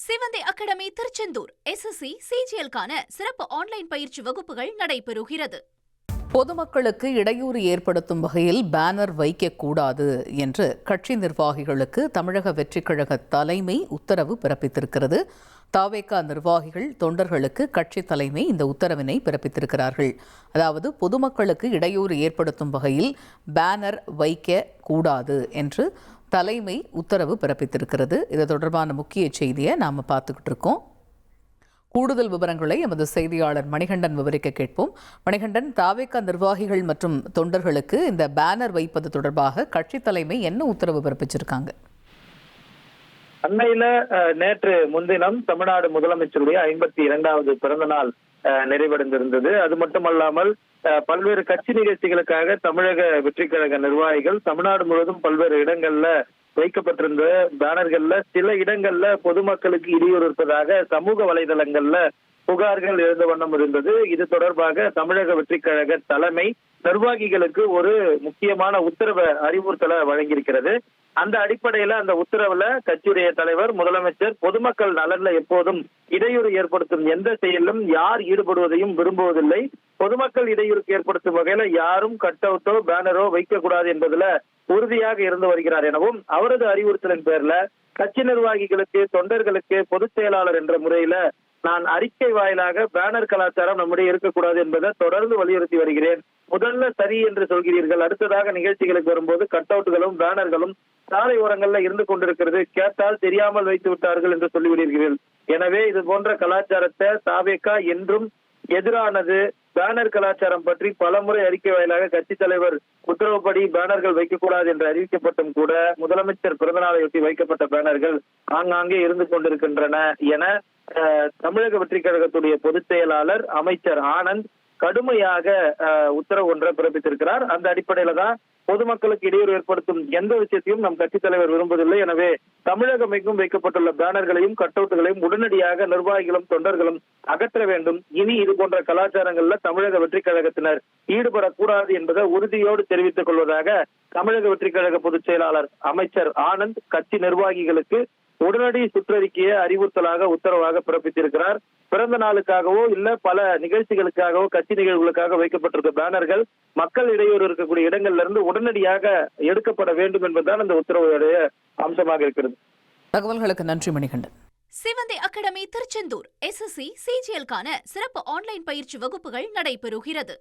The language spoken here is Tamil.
சிவந்தி அகாடமி திருச்செந்தூர் SSC CGL-க்கான சிறப்பு ஆன்லைன் பயிற்சி வகுப்புகள் நடைபெறுகிறது. பொதுமக்களுக்கு இடையூறு ஏற்படுத்தும் வகையில் பேனர் வைக்கக்கூடாது என்று கட்சி நிர்வாகிகளுக்கு தமிழக வெற்றிக் கழக தலைமை உத்தரவு பிறப்பித்திருக்கிறது. தவேக நிர்வாகிகள் தொண்டர்களுக்கு கட்சி தலைமை இந்த உத்தரவினை பிறப்பித்திருக்கிறார்கள். அதாவது பொதுமக்களுக்கு இடையூறு ஏற்படுத்தும் வகையில் பேனர் வைக்க கூடாது என்று தலைமை உத்தரவு பிறப்பித்திருக்கிறது. இது தொடர்பான முக்கிய செய்தியை நாம் பார்த்துக்கிட்டு இருக்கோம். கூடுதல் விவரங்களை எமது செய்தியாளர் மணிகண்டன் விவரிக்க கேட்போம். மணிகண்டன், தவேக நிர்வாகிகள் மற்றும் தொண்டர்களுக்கு இந்த பேனர் வைப்பது தொடர்பாக கட்சி தலைமை என்ன உத்தரவு பிறப்பிச்சிருக்காங்க? அண்மையில நேற்று முன்தினம் தமிழ்நாடு முதலமைச்சருடைய 52வது பிறந்த நாள் நிறைவடைந்திருந்தது. அது மட்டுமல்லாமல் பல்வேறு கட்சி நிகழ்ச்சிகளுக்காக தமிழக வெற்றிக் கழக நிர்வாகிகள் தமிழ்நாடு முழுவதும் பல்வேறு இடங்கள்ல வைக்கப்பட்டிருந்த பேனர்கள்ல சில இடங்கள்ல பொதுமக்களுக்கு இடையூறு இருப்பதாக சமூக வலைதளங்கள்ல புகார்கள் எழுந்த வண்ணம் இருந்தது. இது தொடர்பாக தமிழக வெற்றிக் கழக தலைமை நிர்வாகிகளுக்கு ஒரு முக்கியமான உத்தரவை அறிவுறுத்தலை வழங்கியிருக்கிறது. அந்த அடிப்படையில அந்த உத்தரவுல கட்சியுடைய தலைவர் முதலமைச்சர் பொதுமக்கள் நலன்ல எப்போதும் இடையூறு ஏற்படுத்தும் எந்த செயலிலும் யார் ஈடுபடுவதையும் விரும்புவதில்லை. பொதுமக்கள் இடையூறுக்கு ஏற்படுத்தும் வகையில யாரும் கட் அவுட்டோ பேனரோ வைக்கக்கூடாது என்பதுல உறுதியாக இருந்து வருகிறார் எனவும் அவரது அறிவுறுத்தலின் பேர்ல கட்சி நிர்வாகிகளுக்கு தொண்டர்களுக்கு பொதுச் செயலாளர் என்ற முறையில நான் அறிக்கை வாயிலாக பேனர் கலாச்சாரம் நம்முடைய இருக்கக்கூடாது என்பதை தொடர்ந்து வலியுறுத்தி வருகிறேன். முதல்ல சரி என்று சொல்கிறீர்கள், அடுத்ததாக நிகழ்ச்சிகளுக்கு வரும்போது கட் அவுட்டுகளும் பேனர்களும் சாலை ஓரங்கள்ல இருந்து கொண்டிருக்கிறது, கேட்டால் தெரியாமல் வைத்து விட்டார்கள் என்று சொல்லிவிடுகிறீர்கள். எனவே இது போன்ற கலாச்சாரத்தை தவேக என்றும் எதிரானது. பேனர் கலாச்சாரம் பற்றி பலமுறை அறிக்கை வாயிலாக கட்சி தலைவர் உத்தரவுப்படி பேனர்கள் வைக்கக்கூடாது என்று அறிவிக்கப்பட்டும் கூட முதலமைச்சர் பிறந்தநாளையொட்டி வைக்கப்பட்ட பேனர்கள் ஆங்காங்கே இருந்து கொண்டிருக்கின்றன என தமிழக வெற்றிக் கழகத்துடைய பொதுச் செயலாளர் அமைச்சர் ஆனந்த் கடுமையாக உத்தரவு ஒன்றை பிறப்பித்திருக்கிறார். அந்த அடிப்படையில தான் பொதுமக்களுக்கு இடையூறு ஏற்படுத்தும் எந்த விஷயத்தையும் நம் கட்சித் தலைவர் விரும்புவதில்லை. எனவே தமிழகம் எங்கும் வைக்கப்பட்டுள்ள பேனர்களையும் கட் அவுட்டுகளையும் உடனடியாக நிர்வாகிகளும் தொண்டர்களும் அகற்ற வேண்டும். இனி இது போன்ற கலாச்சாரங்கள்ல தமிழக வெற்றிக் கழகத்தினர் ஈடுபடக்கூடாது என்பதை உறுதியோடு தெரிவித்துக் கொள்வதாக தமிழக வெற்றிக் கழக பொதுச் செயலாளர் அமைச்சர் ஆனந்த் கட்சி நிர்வாகிகளுக்கு உடனடி சுற்றறிக்கையை அறிவுறுத்தலாக உத்தரவாக பிறப்பித்திருக்கிறார். பிறந்த நாளுக்காகவோ இல்ல பல நிகழ்ச்சிகளுக்காகவோ கட்சி நிகழ்வுகளுக்காக வைக்கப்பட்டிருக்க பேனர்கள் மக்கள் இடையூறு இருக்கக்கூடிய இடங்கள்ல இருந்து உடனடியாக எடுக்கப்பட வேண்டும் என்பதுதான் அந்த உத்தரவுடைய அம்சமாக இருக்கிறது. தகவல்களுக்கு நன்றி மணிகண்டன். சிவந்தி அகாடமி திருச்செந்தூர் SSC CGL-க்கான சிறப்பு ஆன்லைன் பயிற்சி வகுப்புகள் நடைபெறுகிறது.